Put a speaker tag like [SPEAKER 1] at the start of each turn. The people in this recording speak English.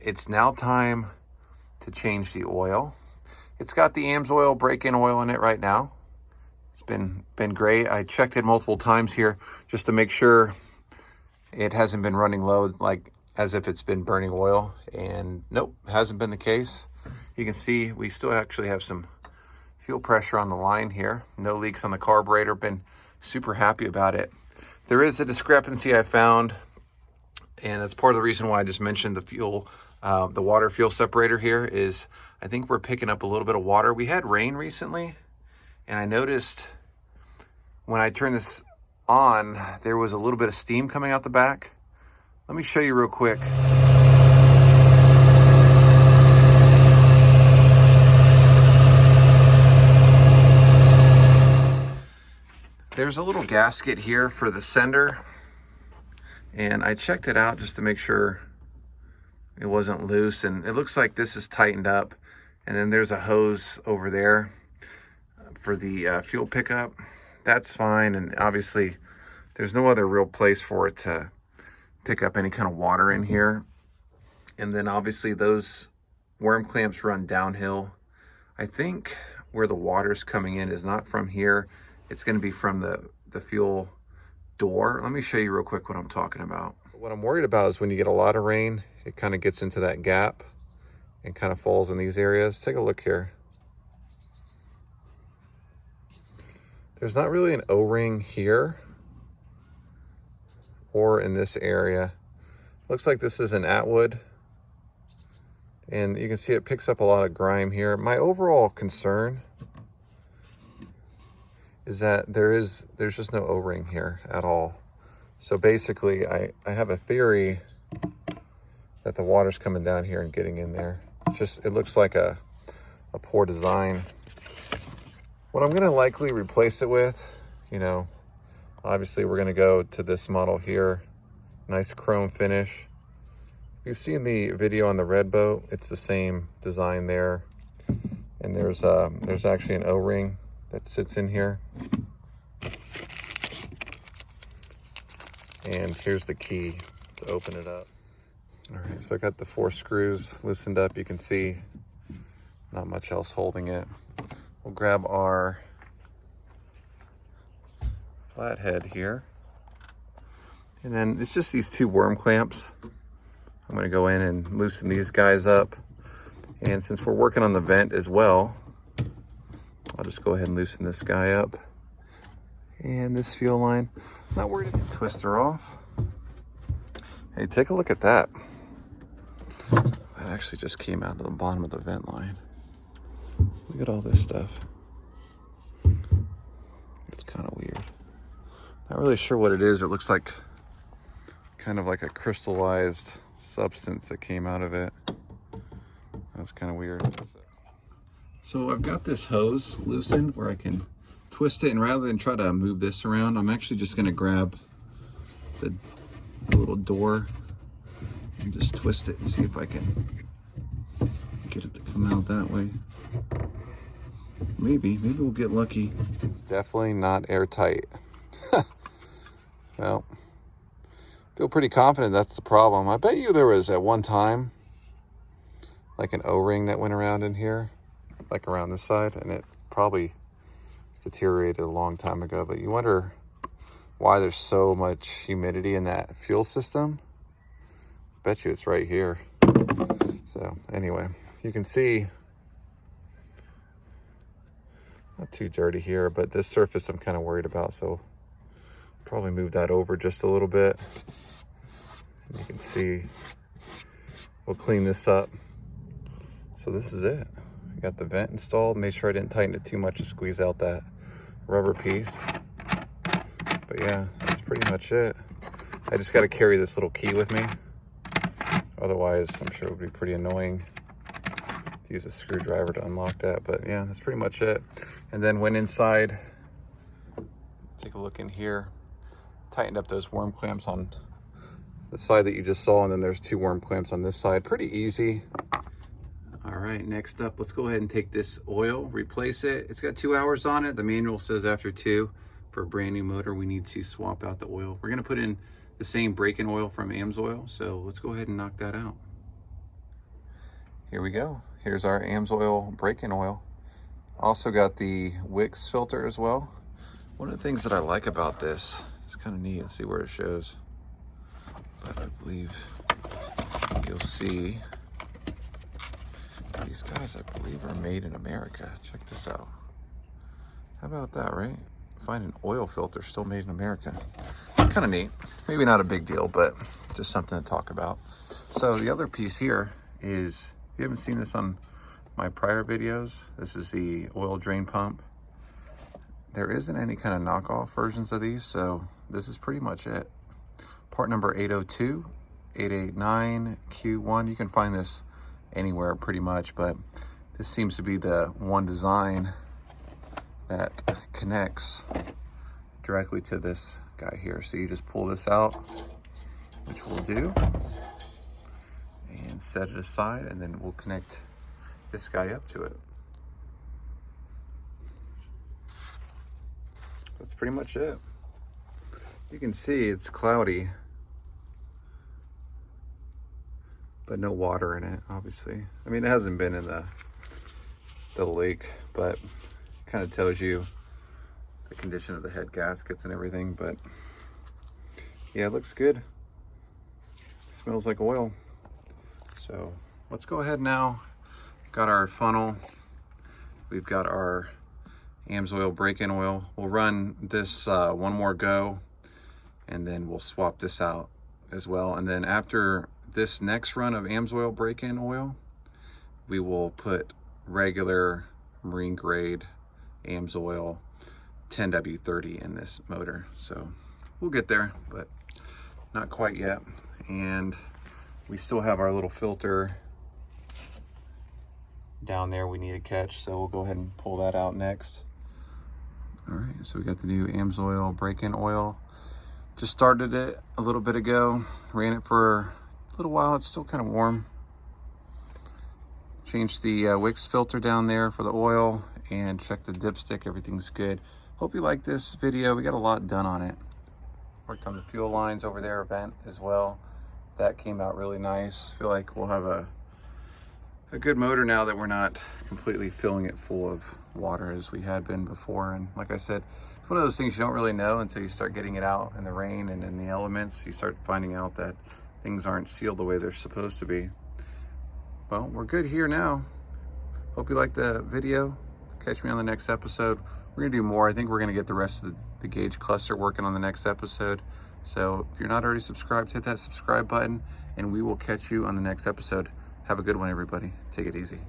[SPEAKER 1] it's now time to change the oil. It's got the AMSOIL break-in oil in it right now. It's been great. I checked it multiple times here just to make sure it hasn't been running low, like as if it's been burning oil, and nope, hasn't been the case. You can see we still actually have some fuel pressure on the line here. No leaks on the carburetor. Been super happy about it. There is a discrepancy I found, and that's part of the reason why I just mentioned the fuel, the water fuel separator here is I think we're picking up a little bit of water. We had rain recently, and I noticed when I turned this on, there was a little bit of steam coming out the back. Let me show you real quick. There's a little gasket here for the sender, and I checked it out just to make sure it wasn't loose, and it looks like this is tightened up. And then there's a hose over there for the fuel pickup. That's fine, and obviously there's no other real place for it to pick up any kind of water in here. And then obviously those worm clamps run downhill. I think where the water's coming in is not from here. It's going to be from the fuel door. Let me show you real quick what I'm talking about. What I'm worried about is when you get a lot of rain, it kind of gets into that gap and kind of falls in these areas. Take a look here. There's not really an O-ring here or in this area. Looks like this is an Atwood, and you can see it picks up a lot of grime here. My overall concern is that there's just no O-ring here at all. So basically I have a theory that the water's coming down here and getting in there. It looks like a poor design. What I'm gonna likely replace it with, you know, obviously we're gonna go to this model here. Nice chrome finish. You've seen the video on the red boat. It's the same design there. And there's actually an O-ring that sits in here. And here's the key to open it up. All right, so I got the 4 screws loosened up. You can see not much else holding it. We'll grab our flathead here. And then it's just these 2 worm clamps. I'm gonna go in and loosen these guys up. And since we're working on the vent as well, I'll just go ahead and loosen this guy up. And this fuel line, not worried if you twist her off. Hey, take a look at that. That actually just came out of the bottom of the vent line. Look at all this stuff. It's kind of weird. Not really sure what it is. It looks like kind of like a crystallized substance that came out of it. That's kind of weird. So I've got this hose loosened where I can twist it, and rather than try to move this around, I'm actually just going to grab the little door and just twist it and see if I can get it to come out that way. Maybe we'll get lucky. It's definitely not airtight. Well, feel pretty confident that's the problem. I bet you there was at one time like an O-ring that went around in here, like around this side, and it probably deteriorated a long time ago. But you wonder why there's so much humidity in that fuel system. Bet you it's right here. So anyway, you can see not too dirty here, but this surface I'm kind of worried about, so probably move that over just a little bit. And you can see we'll clean this up. So this is it. I got the vent installed. Made sure I didn't tighten it too much to squeeze out that rubber piece. But yeah, that's pretty much it. I just got to carry this little key with me. Otherwise, I'm sure it would be pretty annoying to use a screwdriver to unlock that. But yeah, that's pretty much it. And then went inside, take a look in here, tightened up those worm clamps on the side that you just saw, and then there's 2 worm clamps on this side. Pretty easy. All right, next up, let's go ahead and take this oil, replace it. It's got 2 hours on it. The manual says after 2. For a brand new motor, we need to swap out the oil. We're gonna put in the same break-in oil from AMSOIL, so let's go ahead and knock that out. here we go. Here's our AMSOIL break-in oil. Also got the Wicks filter as well. One of the things that I like about this, it's kind of neat. Let's see where it shows. But I believe you'll see these guys, I believe, are made in America. Check this out. How about that, right? Find an oil filter still made in America. Kind of neat. Maybe not a big deal, but just something to talk about. So the other piece here is, if you haven't seen this on my prior videos, this is the oil drain pump. There isn't any kind of knockoff versions of these, so this is pretty much it. Part number 802, 889, Q1. You can find this anywhere pretty much, but this seems to be the one design that connects directly to this guy here. So you just pull this out, which we'll do, and set it aside, and then we'll connect this guy up to it. That's pretty much it. You can see it's cloudy, but no water in it, obviously. I mean, it hasn't been in the lake, but it kind of tells you the condition of the head gaskets and everything. But yeah, it looks good. It smells like oil. So let's go ahead now. Got our funnel. We've got our AMSOIL break-in oil. We'll run this one more go, and then we'll swap this out as well. And then after this next run of AMSOIL break-in oil, we will put regular marine grade AMSOIL 10W30 in this motor. So we'll get there, but not quite yet. And we still have our little filter down there we need to catch, so we'll go ahead and pull that out next. All right, so we got the new AMSOIL break-in oil. Just started it a little bit ago, ran it for a little while. It's still kind of warm. Changed the Wicks filter down there for the oil, and check the dipstick. Everything's good. Hope you like this video. We got a lot done on it. Worked on the fuel lines over there, vent as well. That came out really nice. Feel like we'll have a good motor now that we're not completely filling it full of water as we had been before. And like I said, it's one of those things you don't really know until you start getting it out in the rain and in the elements. You start finding out that things aren't sealed the way they're supposed to be. Well, we're good here now. Hope you liked the video. Catch me on the next episode. We're gonna do more. I think we're gonna get the rest of the gauge cluster working on the next episode. So if you're not already subscribed, hit that subscribe button, and we will catch you on the next episode. Have a good one, everybody. Take it easy.